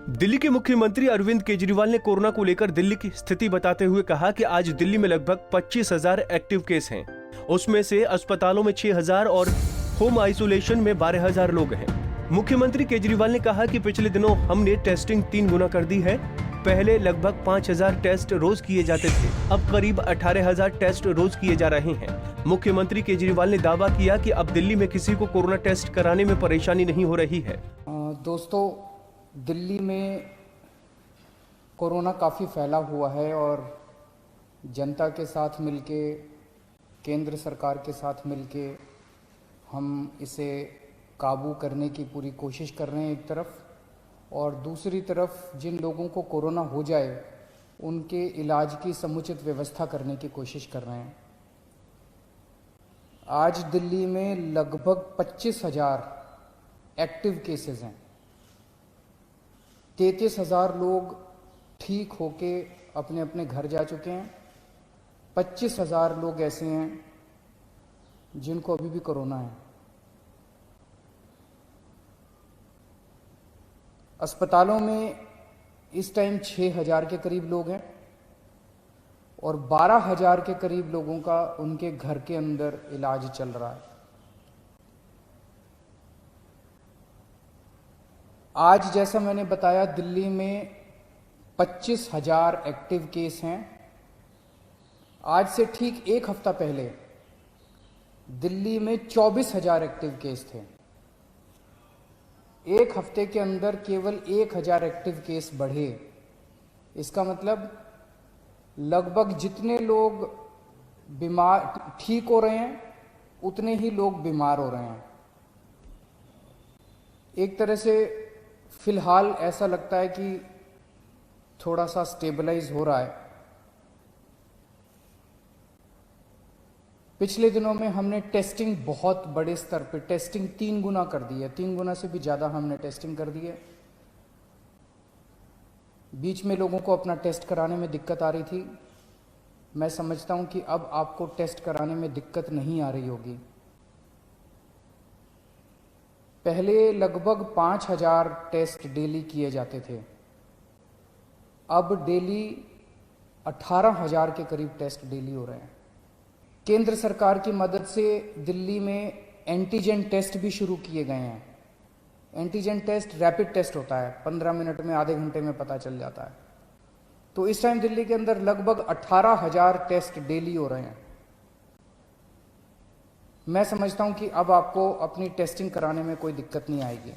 दिल्ली के मुख्यमंत्री अरविंद केजरीवाल ने कोरोना को लेकर दिल्ली की स्थिति बताते हुए कहा कि आज दिल्ली में लगभग 25,000 एक्टिव केस हैं। उसमें से अस्पतालों में 6,000 और होम आइसोलेशन में 12,000 लोग हैं। मुख्यमंत्री केजरीवाल ने कहा कि पिछले दिनों हमने टेस्टिंग 3 गुना कर दी है। पहले लगभग 5,000 टेस्ट रोज किए जाते थे, अब करीब 18,000 टेस्ट रोज किए जा रहे हैं। मुख्यमंत्री केजरीवाल ने दावा किया कि अब दिल्ली में किसी को कोरोना टेस्ट कराने में परेशानी नहीं हो रही है। दोस्तों, दिल्ली में कोरोना काफ़ी फैला हुआ है और जनता के साथ मिलके, केंद्र सरकार के साथ मिलके हम इसे काबू करने की पूरी कोशिश कर रहे हैं एक तरफ, और दूसरी तरफ जिन लोगों को कोरोना हो जाए उनके इलाज की समुचित व्यवस्था करने की कोशिश कर रहे हैं। आज दिल्ली में लगभग 25,000 एक्टिव केसेस हैं। 33,000 लोग ठीक होके अपने अपने घर जा चुके हैं। 25,000 लोग ऐसे हैं जिनको अभी भी कोरोना है। अस्पतालों में इस टाइम 6,000 के करीब लोग हैं और 12,000 के करीब लोगों का उनके घर के अंदर इलाज चल रहा है। आज जैसा मैंने बताया, दिल्ली में 25,000 एक्टिव केस हैं। आज से ठीक एक हफ्ता पहले दिल्ली में 24,000 एक्टिव केस थे। एक हफ्ते के अंदर केवल 1,000 एक्टिव केस बढ़े। इसका मतलब लगभग जितने लोग बीमार ठीक हो रहे हैं उतने ही लोग बीमार हो रहे हैं। एक तरह से फिलहाल ऐसा लगता है कि थोड़ा सा स्टेबलाइज हो रहा है। पिछले दिनों में हमने टेस्टिंग बहुत बड़े स्तर पे टेस्टिंग 3 गुना कर दी है। 3 गुना से भी ज़्यादा हमने टेस्टिंग कर दी है। बीच में लोगों को अपना टेस्ट कराने में दिक्कत आ रही थी। मैं समझता हूं कि अब आपको टेस्ट कराने में दिक्कत नहीं आ रही होगी। पहले लगभग 5,000 टेस्ट डेली किए जाते थे, अब डेली 18,000 के करीब टेस्ट डेली हो रहे हैं। केंद्र सरकार की मदद से दिल्ली में एंटीजन टेस्ट भी शुरू किए गए हैं। एंटीजन टेस्ट रैपिड टेस्ट होता है, 15 मिनट में, आधे घंटे में पता चल जाता है। तो इस टाइम दिल्ली के अंदर लगभग 18,000 टेस्ट डेली हो रहे हैं। मैं समझता हूं कि अब आपको अपनी टेस्टिंग कराने में कोई दिक्कत नहीं आएगी।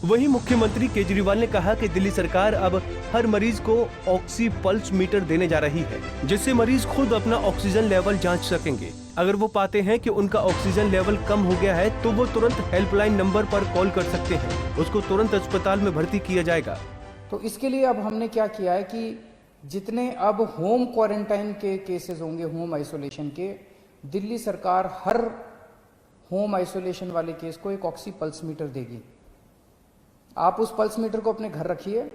वहीं मुख्यमंत्री केजरीवाल ने कहा कि दिल्ली सरकार अब हर मरीज को ऑक्सी पल्स मीटर देने जा रही है, जिससे मरीज खुद अपना ऑक्सीजन लेवल जांच सकेंगे। अगर वो पाते हैं कि उनका ऑक्सीजन लेवल कम हो गया है तो वो तुरंत हेल्पलाइन नंबर पर कॉल कर सकते हैं। उसको तुरंत अस्पताल में भर्ती किया जाएगा। तो इसके लिए अब हमने क्या किया है कि जितने अब होम क्वारंटाइन के केसेस होंगे, होम आइसोलेशन के, दिल्ली सरकार हर होम आइसोलेशन वाले केस को एक ऑक्सी पल्स मीटर देगी। आप उस पल्स मीटर को अपने घर रखिए।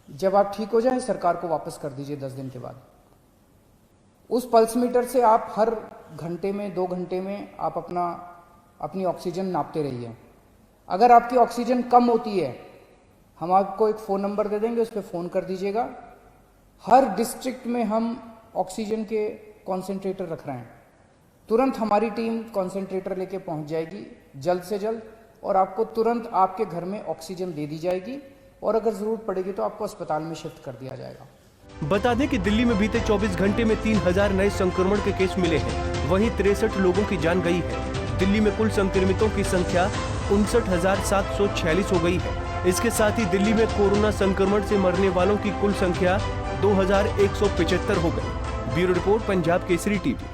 जब आप ठीक हो जाएं, सरकार को वापस कर दीजिए 10 दिन के बाद। उस पल्स मीटर से आप हर घंटे में, 2 घंटे में आप अपनी ऑक्सीजन नापते रहिए। अगर आपकी ऑक्सीजन कम होती है, हम आपको एक फ़ोन नंबर दे देंगे, उस पर फ़ोन कर दीजिएगा। हर डिस्ट्रिक्ट में हम ऑक्सीजन के कॉन्सेंट्रेटर रख रहे हैं। तुरंत हमारी टीम कॉन्सेंट्रेटर लेके पहुंच जाएगी जल्द से जल्द, और आपको तुरंत आपके घर में ऑक्सीजन दे दी जाएगी, और अगर जरूरत पड़ेगी तो आपको अस्पताल में शिफ्ट कर दिया जाएगा। बता दें कि दिल्ली में बीते 24 घंटे में 3,000 नए संक्रमण के केस मिले हैं। वहीं 63 लोगों की जान गई है। दिल्ली में कुल संक्रमितों की संख्या 59,746 हो गई है। इसके साथ ही दिल्ली में कोरोना संक्रमण से मरने वालों की कुल संख्या 2,175 हो गई। Bureau report, Punjab Kesari TV.